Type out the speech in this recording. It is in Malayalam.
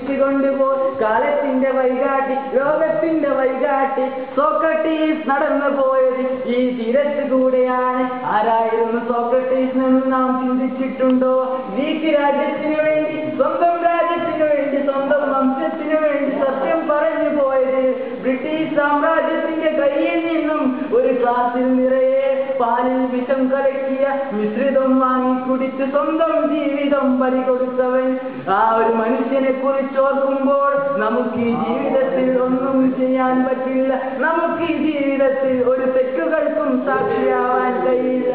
തിരിച്ചു കൊണ്ടുപോയി കാലത്തിന്റെ വഴികാട്ടി ലോകത്തിന്റെ വഴികാട്ടി സോക്രട്ടീസ് നടന്നു പോയത് ഈ തീരത്ത് കൂടെയാണ്. ആരായിരുന്നു സോക്രട്ടീസ് എന്ന് നാം ചിന്തിച്ചിട്ടുണ്ടോ? ഗ്രീക്ക് രാജ്യത്തിന് വേണ്ടി, സ്വന്തം രാജ്യത്തിന് വേണ്ടി, സ്വന്തം വംശത്തിനു വേണ്ടി സത്യം പറഞ്ഞു പോയത് ബ്രിട്ടീഷ് സാമ്രാജ്യത്തിന്റെ കയ്യിൽ നിന്നും ഒരു ഗ്ലാസിൽ നിറയെ പാലിൽ വിഷം കലക്കിയ മിശ്രിതം വാങ്ങി കുടിച്ച് സ്വന്തം ജീവിതം ബലികൊടുത്തവൻ. ആ ഒരു മനുഷ്യനെ കുറിച്ച് ഓർക്കുമ്പോൾ നമുക്ക് ഈ ജീവിതത്തിൽ ഒന്നും ചെയ്യാൻ പറ്റില്ല. നമുക്ക് ഈ ജീവിതത്തിൽ ഒരു തെറ്റുകൾക്കും സാക്ഷിയാവാൻ കഴിയില്ല.